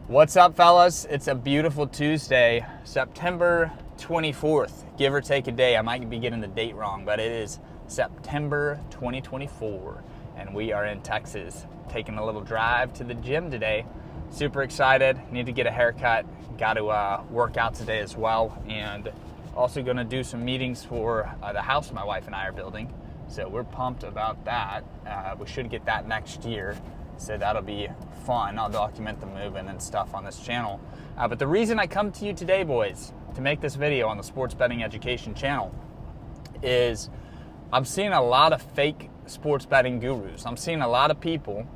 What's up, fellas? It's a beautiful Tuesday, September 24th, give or take a day. I might be getting the date wrong, but it is September 2024, and we are in Texas, taking a little drive to the gym today. Super excited, need to get a haircut, got to work out today as well, and also going to do some meetings for the house my wife and I are building, so we're pumped about that. We should get that next year. So that'll be fun. I'll document the moving and stuff on this channel. But the reason I come to you today, boys, to make this video on the Sports Betting Education channel is I'm seeing a lot of fake sports betting gurus. I'm seeing a lot of people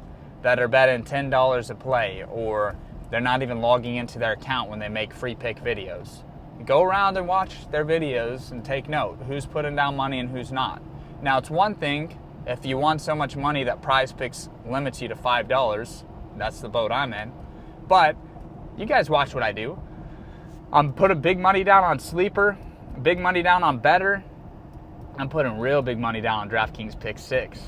that are betting $10 a play, or they're not even logging into their account when they make free pick videos. Go around and watch their videos and take note who's putting down money and who's not. Now, it's one thing if you won so much money that Prize Picks limits you to $5, that's the boat I'm in. But you guys watch what I do. I'm putting big money down on Sleeper, big money down on Bettor. I'm putting real big money down on Drafkings Pick 6.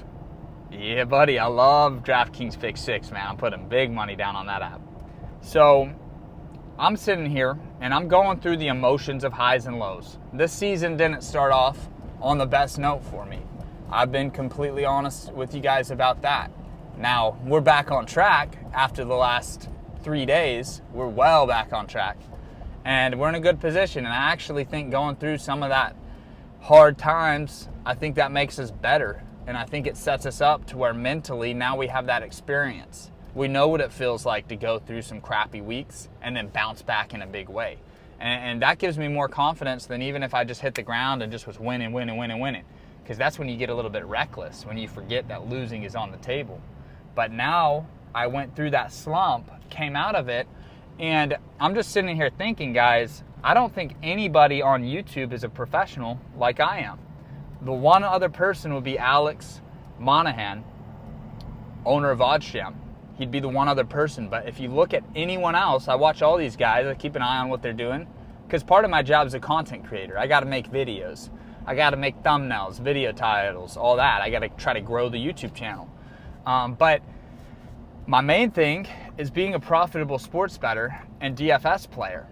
Yeah, buddy, I love Drafkings Pick 6, man. I'm putting big money down on that app. So I'm sitting here and I'm going through the emotions of highs and lows. This season didn't start off on the best note for me. I've been completely honest with you guys about that. Now, we're back on track after the last 3 days. We're well back on track. And we're in a good position. And I actually think going through some of that hard times, I think that makes us better. And I think it sets us up to where mentally now we have that experience. We know what it feels like to go through some crappy weeks and then bounce back in a big way. And that gives me more confidence than even if I just hit the ground and just was winning. Because that's when you get a little bit reckless, when you forget that losing is on the table. But now I went through that slump, came out of it, and I'm just sitting here thinking, guys, I don't think anybody on YouTube is a professional like I am. The one other person would be Alex Monahan, owner of OddsJam. He'd be the one other person. But if you look at anyone else, I watch all these guys, I keep an eye on what they're doing, because part of my job is a content creator. I got to make videos. I got to make thumbnails, video titles, all that. I got to try to grow the YouTube channel. But my main thing is being a profitable sports bettor and DFS player.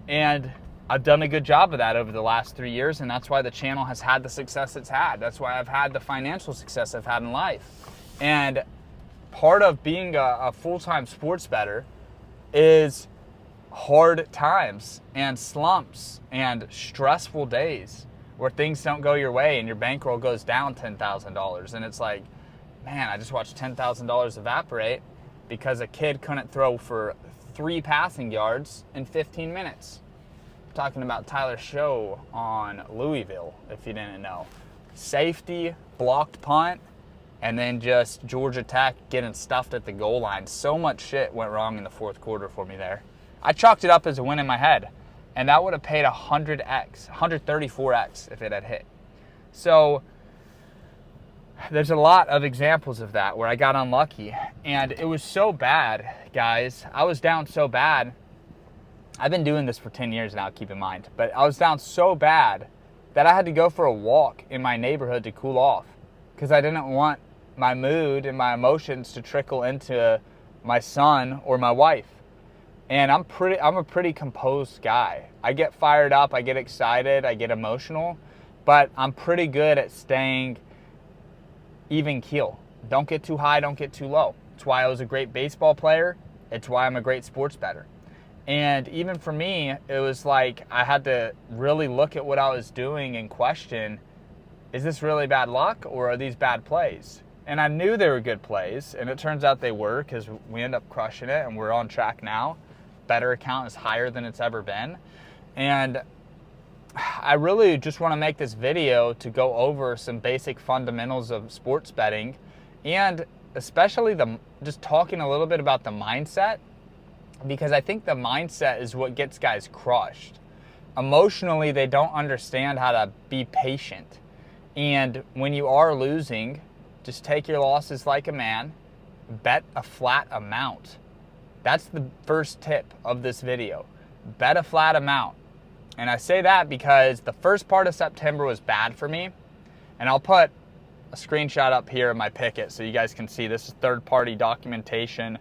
And I've done a good job of that over the last 3 years, and that's why the channel has had the success it's had. That's why I've had the financial success I've had in life. And part of being a full-time sports bettor is hard times and slumps and stressful days where things don't go your way and your bankroll goes down $10,000. And it's like, man, I just watched $10,000 evaporate because a kid couldn't throw for 3 passing yards in 15 minutes. I'm talking about Tyler Show on Louisville, if you didn't know. Safety, blocked punt, and then just Georgia Tech getting stuffed at the goal line. So much shit went wrong in the fourth quarter for me there. I chalked it up as a win in my head. And that would have paid 100x, 134x if it had hit. So there's a lot of examples of that where I got unlucky. And it was so bad, guys. I was down so bad. I've been doing this for 10 years now, keep in mind. But I was down so bad that I had to go for a walk in my neighborhood to cool off. Because I didn't want my mood and my emotions to trickle into my son or my wife. And I'm a pretty composed guy. I get fired up, I get excited, I get emotional, but I'm pretty good at staying even keel. Don't get too high, don't get too low. It's why I was a great baseball player. It's why I'm a great sports bettor. And even for me, it was like I had to really look at what I was doing and question, is this really bad luck or are these bad plays? And I knew they were good plays, and it turns out they were because we ended up crushing it and we're on track now. Bettor account is higher than it's ever been. And I really just want to make this video to go over some basic fundamentals of sports betting, and especially just talking a little bit about the mindset, because I think the mindset is what gets guys crushed. Emotionally, they don't understand how to be patient. And when you are losing, just take your losses like a man, bet a flat amount. That's the first tip of this video. Bet a flat amount. And I say that because the first part of September was bad for me. And I'll put a screenshot up here of my picket so you guys can see this is third-party documentation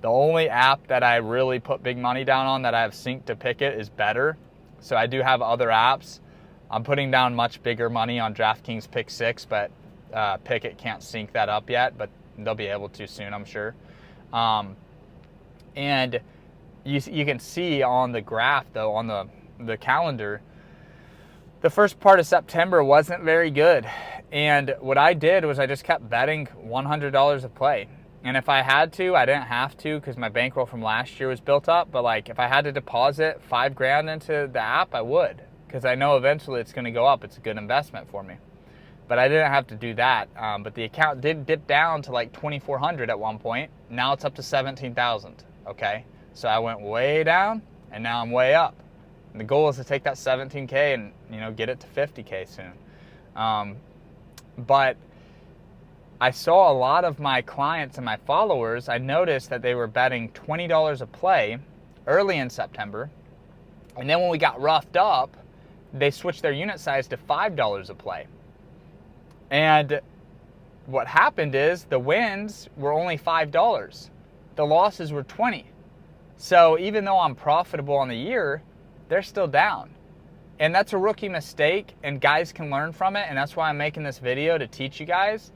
The only app that I really put big money down on that I have synced to Pickett is Bettor. So I do have other apps. I'm putting down much bigger money on Drafkings Pick 6, but Pickett can't sync that up yet, but they'll be able to soon, I'm sure. And you can see on the graph, though, on the calendar, the first part of September wasn't very good. And what I did was I just kept betting $100 a play. And if I had to, I didn't have to because my bankroll from last year was built up. But like if I had to deposit $5,000 into the app, I would, because I know eventually it's going to go up. It's a good investment for me. But I didn't have to do that. But the account did dip down to like 2,400 at one point. Now it's up to 17,000. Okay, so I went way down and now I'm way up. And the goal is to take that 17K and get it to 50K soon. But I saw a lot of my clients and my followers, I noticed that they were betting $20 a play early in September. And then when we got roughed up, they switched their unit size to $5 a play. And what happened is the wins were only $5. The losses were $20. So even though I'm profitable on the year, they're still down. And that's a rookie mistake, and guys can learn from it. And that's why I'm making this video, to teach you guys.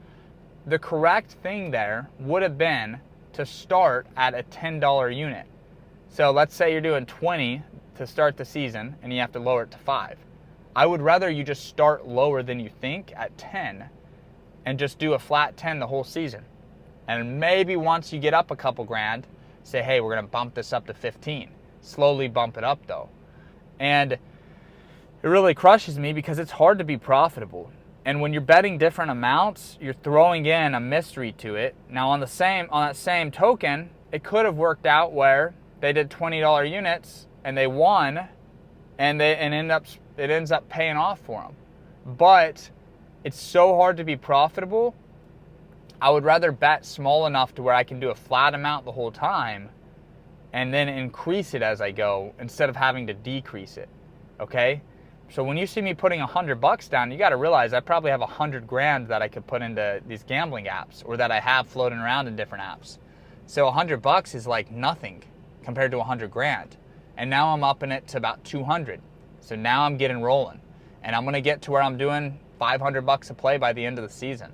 The correct thing there would have been to start at a $10 unit. So let's say you're doing 20 to start the season and you have to lower it to 5. I would rather you just start lower than you think at 10 and just do a flat 10 the whole season. And maybe once you get up a couple grand, say, hey, we're going to bump this up to 15. Slowly bump it up though. And it really crushes me because it's hard to be profitable. And when you're betting different amounts, you're throwing in a mystery to it. Now on that same token, it could have worked out where they did $20 units and they won, and it ends up paying off for them. But it's so hard to be profitable. I would rather bet small enough to where I can do a flat amount the whole time and then increase it as I go instead of having to decrease it. Okay? So when you see me putting $100 down, you got to realize I probably have 100 grand that I could put into these gambling apps, or that I have floating around in different apps. So $100 is like nothing compared to 100 grand. And now I'm upping it to about 200. So now I'm getting rolling, and I'm going to get to where I'm doing $500 a play by the end of the season.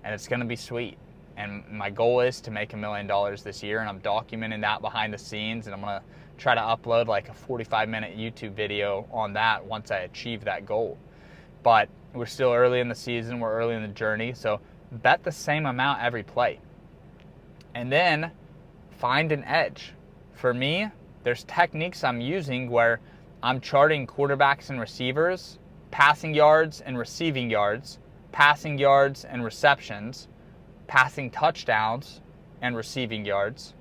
And it's going to be sweet. And my goal is to make $1 million this year, and I'm documenting that behind the scenes, and I'm going to try to upload like a 45-minute YouTube video on that once I achieve that goal. But we're still early in the season, we're early in the journey, so bet the same amount every play. And then find an edge. For me, there's techniques I'm using where I'm charting quarterbacks and receivers, passing yards and receiving yards, passing yards and receptions, passing touchdowns and receiving yards.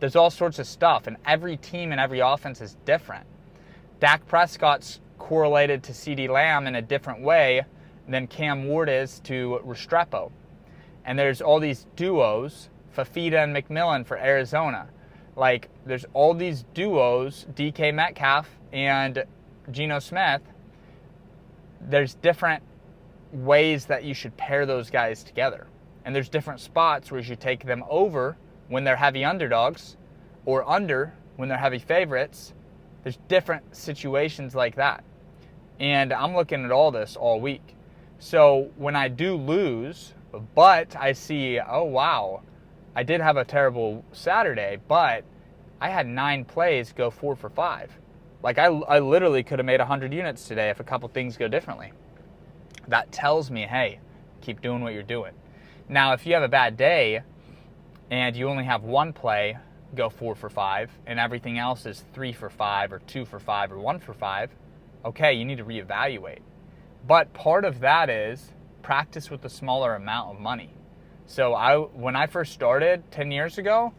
There's all sorts of stuff, and every team and every offense is different. Dak Prescott's correlated to CeeDee Lamb in a different way than Cam Ward is to Restrepo. And there's all these duos, Fafita and McMillan for Arizona. Like, there's all these duos, DK Metcalf and Geno Smith. There's different ways that you should pair those guys together. And there's different spots where you should take them over when they're heavy underdogs, or under when they're heavy favorites. There's different situations like that. And I'm looking at all this all week. So when I do lose, but I see, oh wow, I did have a terrible Saturday, but I had 9 plays go 4 for 5. Like I literally could have made 100 units today if a couple things go differently. That tells me, hey, keep doing what you're doing. Now, if you have a bad day and you only have 1 play go 4 for 5 and everything else is 3 for 5 or 2 for 5 or 1 for 5, okay, you need to reevaluate. But part of that is practice with a smaller amount of money. So when I first started 10 years ago,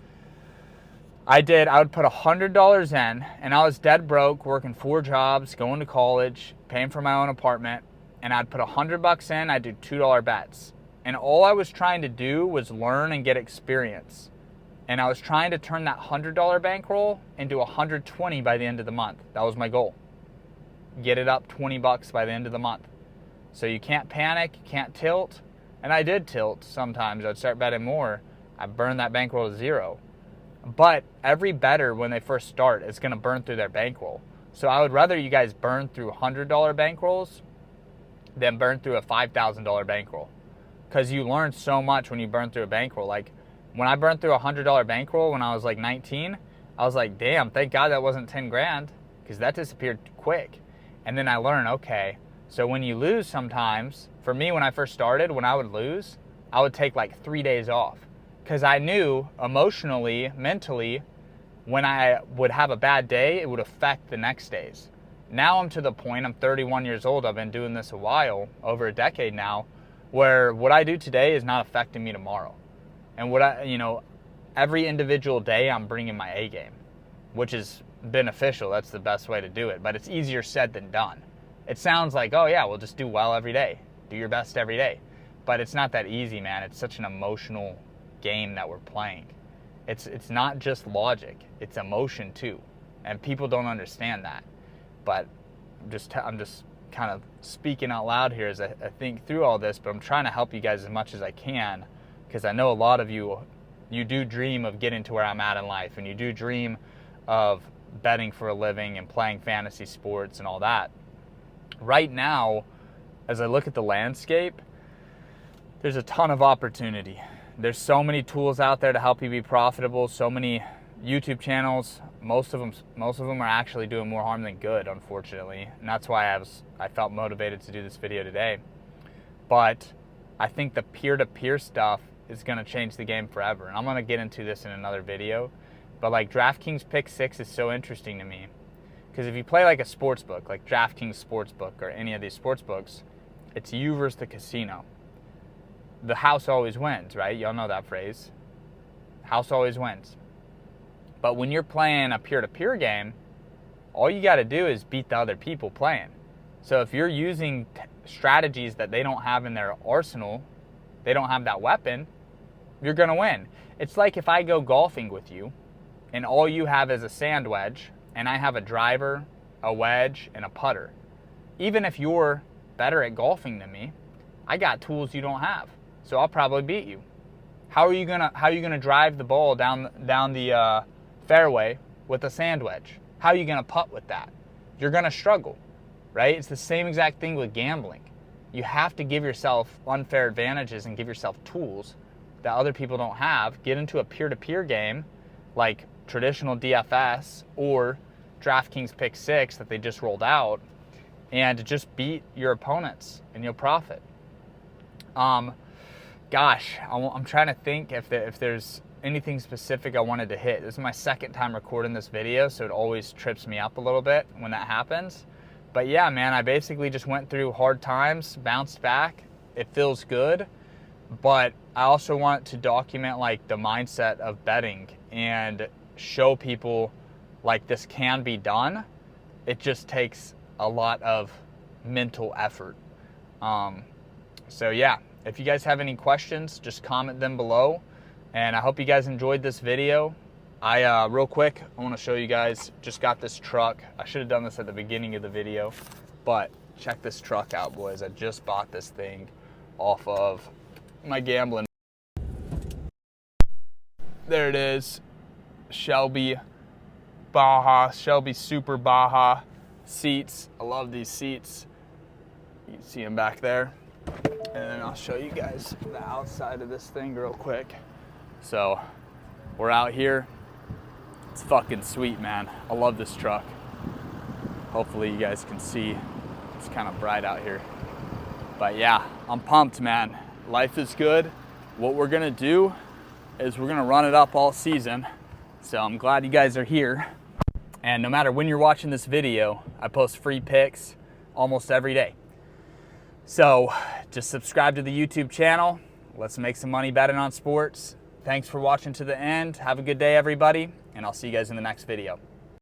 I would put $100 in, and I was dead broke, working 4 jobs, going to college, paying for my own apartment, and I'd put $100 in, I'd do $2 bets. And all I was trying to do was learn and get experience. And I was trying to turn that $100 bankroll into $120 by the end of the month. That was my goal. Get it up $20 by the end of the month. So you can't panic, you can't tilt. And I did tilt sometimes. I'd start betting more. I burned that bankroll to 0. But every bettor, when they first start, is going to burn through their bankroll. So I would rather you guys burn through $100 bankrolls than burn through a $5,000 bankroll. Because you learn so much when you burn through a bankroll. Like, when I burned through a $100 bankroll when I was like 19, I was like, damn, thank God that wasn't 10 grand, because that disappeared quick. And then I learned, okay, so when you lose sometimes, for me, when I first started, when I would lose, I would take like 3 days off. Because I knew emotionally, mentally, when I would have a bad day, it would affect the next days. Now I'm to the point, I'm 31 years old, I've been doing this a while, over a decade now, where what I do today is not affecting me tomorrow. And what every individual day I'm bringing my A game, which is beneficial. That's the best way to do it. But it's easier said than done. It sounds like, oh yeah, well, just do well every day. Do your best every day. But it's not that easy, man. It's such an emotional game that we're playing. It's not just logic. It's emotion too. And people don't understand that. But I'm just kind of speaking out loud here as I think through all this, but I'm trying to help you guys as much as I can, because I know a lot of you do dream of getting to where I'm at in life, and you do dream of betting for a living and playing fantasy sports and all that. Right now, as I look at the landscape, there's a ton of opportunity. There's so many tools out there to help you be profitable, so many YouTube channels. Most of them are actually doing more harm than good, unfortunately. And that's why I felt motivated to do this video today. But I think the peer-to-peer stuff is going to change the game forever. And I'm going to get into this in another video. But like Drafkings Pick 6 is so interesting to me. Because if you play like a sports book, like Drafkings Sportsbook or any of these sports books, it's you versus the casino. The house always wins, right? Y'all know that phrase. House always wins. But when you're playing a peer-to-peer game, all you got to do is beat the other people playing. So if you're using strategies that they don't have in their arsenal, they don't have that weapon, you're going to win. It's like if I go golfing with you and all you have is a sand wedge and I have a driver, a wedge, and a putter. Even if you're better at golfing than me, I got tools you don't have. So I'll probably beat you. How are you gonna drive the ball down the fairway with a sand wedge? How are you gonna putt with that? You're gonna struggle, right? It's the same exact thing with gambling. You have to give yourself unfair advantages and give yourself tools that other people don't have. Get into a peer-to-peer game like traditional DFS or Drafkings Pick 6 that they just rolled out, and just beat your opponents and you'll profit. Gosh, I'm trying to think if there's anything specific I wanted to hit. This is my second time recording this video, so it always trips me up a little bit when that happens. But yeah, man, I basically just went through hard times, bounced back. It feels good, but I also want to document like the mindset of betting and show people like this can be done. It just takes a lot of mental effort. So yeah, if you guys have any questions, just comment them below. And I hope you guys enjoyed this video. Real quick, I want to show you guys, just got this truck. I should have done this at the beginning of the video, but check this truck out, boys. I just bought this thing off of my gambling. There it is, Shelby Super Baja seats. I love these seats. You can see them back there. And then I'll show you guys the outside of this thing real quick. So we're out here. It's fucking sweet, man. I love this truck. Hopefully you guys can see. It's kind of bright out here. But yeah, I'm pumped, man. Life is good. What we're gonna do is we're gonna run it up all season. So I'm glad you guys are here. And no matter when you're watching this video, I post free picks almost every day. So just subscribe to the YouTube channel. Let's make some money betting on sports. Thanks for watching to the end. Have a good day, everybody, and I'll see you guys in the next video.